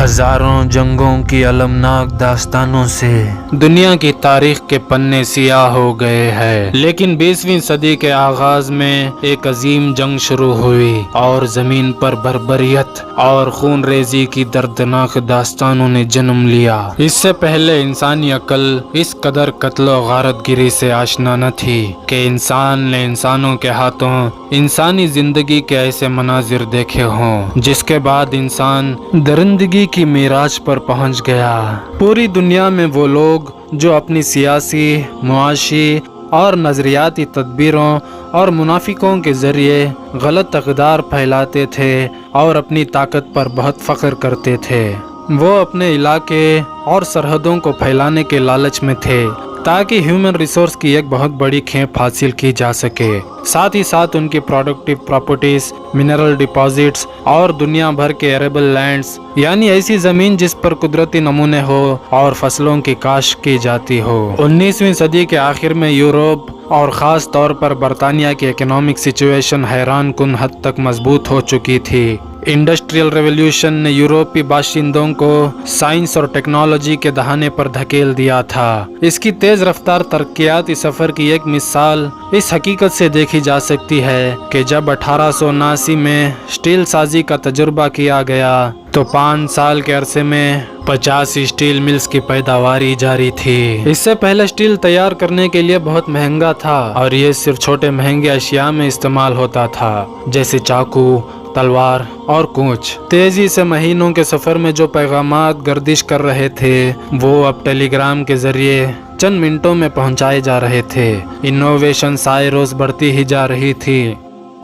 ہزاروں جنگوں کی المناک داستانوں سے دنیا کی تاریخ کے پنے سیاہ ہو گئے ہیں، لیکن 20ویں صدی کے آغاز میں ایک عظیم جنگ شروع ہوئی اور زمین پر بربریت اور خون ریزی کی دردناک داستانوں نے جنم لیا۔ اس سے پہلے انسانی عقل اس قدر قتل و غارت گری سے آشنا نہ تھی کہ انسان نے انسانوں کے ہاتھوں انسانی زندگی کے ایسے مناظر دیکھے ہوں جس کے بعد انسان درندگی کی معراج پر پہنچ گیا۔ پوری دنیا میں وہ لوگ جو اپنی سیاسی، معاشی اور نظریاتی تدبیروں اور منافقوں کے ذریعے غلط اقدار پھیلاتے تھے اور اپنی طاقت پر بہت فخر کرتے تھے، وہ اپنے علاقے اور سرحدوں کو پھیلانے کے لالچ میں تھے تاکہ ہیومن ریسورس کی ایک بہت بڑی کھیپ حاصل کی جا سکے، ساتھ ہی ساتھ ان کی پروڈکٹیو پراپرٹیز، منرل ڈپازٹس اور دنیا بھر کے ایریبل لینڈز، یعنی ایسی زمین جس پر قدرتی نمونے ہو اور فصلوں کی کاشت کی جاتی ہو۔ 19ویں صدی کے آخر میں یورپ اور خاص طور پر برطانیہ کی اکنامک سچویشن حیران کن حد تک مضبوط ہو چکی تھی۔ انڈسٹریل ریولوشن نے یورپی باشندوں کو سائنس اور ٹیکنالوجی کے دہانے پر دھکیل دیا تھا۔ اس کی تیز رفتار ترقیاتی سفر کی ایک مثال اس حقیقت سے دیکھی جا سکتی ہے کہ جب 1879 میں سٹیل سازی کا تجربہ کیا گیا تو 5 سال کے عرصے میں 50 سٹیل ملز کی پیداواری جاری تھی۔ اس سے پہلے سٹیل تیار کرنے کے لیے بہت مہنگا تھا اور یہ صرف چھوٹے مہنگے اشیاء میں استعمال ہوتا تھا جیسے چاقو، تلوار اور کونچ۔ تیزی سے مہینوں کے سفر میں جو پیغامات گردش کر رہے تھے وہ اب ٹیلی گرام کے ذریعے چند منٹوں میں پہنچائے جا رہے تھے۔ انوویشن سائے روز بڑھتی ہی جا رہی تھی۔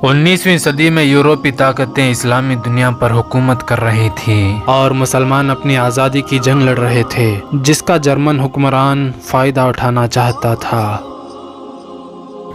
19ویں صدی میں یورپی طاقتیں اسلامی دنیا پر حکومت کر رہی تھیں اور مسلمان اپنی آزادی کی جنگ لڑ رہے تھے جس کا جرمن حکمران فائدہ اٹھانا چاہتا تھا۔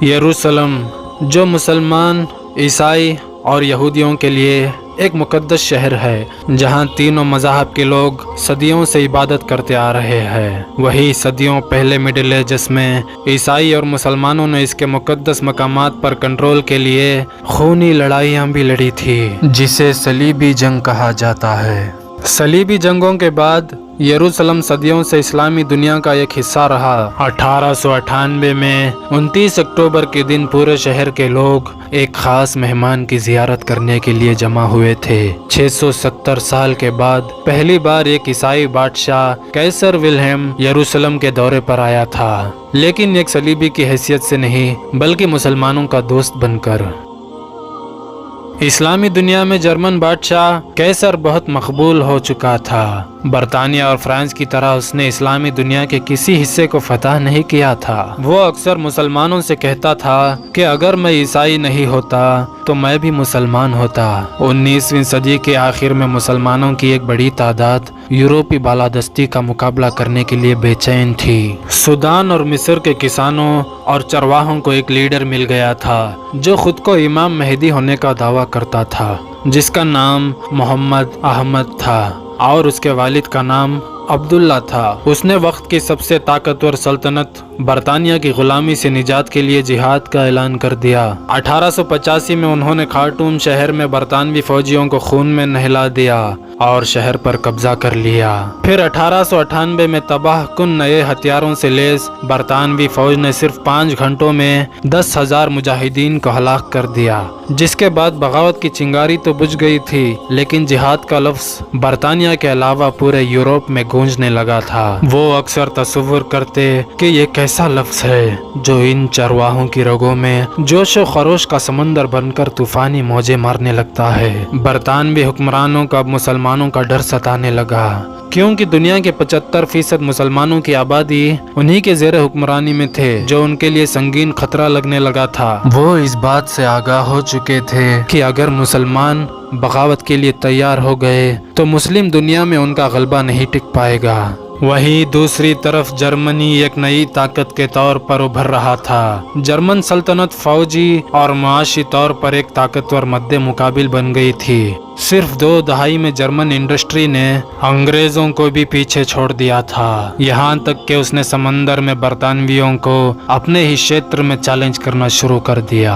یروشلم، جو مسلمان، عیسائی اور یہودیوں کے لیے ایک مقدس شہر ہے جہاں تینوں مذاہب کے لوگ صدیوں سے عبادت کرتے آ رہے ہیں، وہی صدیوں پہلے مڈل ایجز میں عیسائی اور مسلمانوں نے اس کے مقدس مقامات پر کنٹرول کے لیے خونی لڑائیاں بھی لڑی تھی جسے صلیبی جنگ کہا جاتا ہے۔ صلیبی جنگوں کے بعد یروشلم صدیوں سے اسلامی دنیا کا ایک حصہ رہا۔ 1898 میں 29 اکتوبر کے دن پورے شہر کے لوگ ایک خاص مہمان کی زیارت کرنے کے لیے جمع ہوئے تھے۔ 670 سال کے بعد پہلی بار ایک عیسائی بادشاہ قیصر ولہم یروشلم کے دورے پر آیا تھا، لیکن ایک صلیبی کی حیثیت سے نہیں بلکہ مسلمانوں کا دوست بن کر۔ اسلامی دنیا میں جرمن بادشاہ قیصر بہت مقبول ہو چکا تھا۔ برطانیہ اور فرانس کی طرح اس نے اسلامی دنیا کے کسی حصے کو فتح نہیں کیا تھا۔ وہ اکثر مسلمانوں سے کہتا تھا کہ اگر میں عیسائی نہیں ہوتا تو میں بھی مسلمان ہوتا۔ 19ویں صدی کے آخر میں مسلمانوں کی ایک بڑی تعداد یورپی بالادستی کا مقابلہ کرنے کے لیے بے چین تھی۔ سودان اور مصر کے کسانوں اور چرواہوں کو ایک لیڈر مل گیا تھا جو خود کو امام مہدی ہونے کا دعویٰ کرتا تھا، جس کا نام محمد احمد تھا اور اس کے والد کا نام عبداللہ تھا۔ اس نے وقت کی سب سے طاقتور سلطنت برطانیہ کی غلامی سے نجات کے لیے جہاد کا اعلان کر دیا۔ 1885 میں انہوں نے خارٹوم شہر میں برطانوی فوجیوں کو خون میں نہلا دیا اور شہر پر قبضہ کر لیا۔ پھر 1898 میں تباہ کن نئے ہتھیاروں سے لیس برطانوی فوج نے صرف 5 گھنٹوں میں 10,000 مجاہدین کو ہلاک کر دیا، جس کے بعد بغاوت کی چنگاری تو بجھ گئی تھی لیکن جہاد کا لفظ برطانیہ کے علاوہ پورے یورپ میں گونجنے لگا تھا۔ وہ اکثر تصور کرتے کہ یہ کیسا لفظ ہے جو ان چرواہوں کی رگوں میں جوش و خروش کا سمندر بن کر طوفانی موجیں مارنے لگتا ہے۔ برطانوی حکمرانوں کا اب مسلمانوں کا ڈر ستانے لگا کیونکہ دنیا کے 75% مسلمانوں کی آبادی انہی کے زیر حکمرانی میں تھے جو ان کے لیے سنگین خطرہ لگنے لگا تھا۔ وہ اس بات سے آگاہ ہو چکے تھے کہ اگر مسلمان بغاوت کے لیے تیار ہو گئے تو مسلم دنیا میں ان کا غلبہ نہیں ٹک پائے گا۔ وہیں دوسری طرف جرمنی ایک نئی طاقت کے طور پر ابھر رہا تھا۔ جرمن سلطنت فوجی اور معاشی طور پر ایک طاقتور مد مقابل بن گئی تھی۔ صرف 2 دہائی میں جرمن انڈسٹری نے انگریزوں کو بھی پیچھے چھوڑ دیا تھا، یہاں تک کہ اس نے سمندر میں برطانویوں کو اپنے ہی شیتر میں چیلنج کرنا شروع کر دیا۔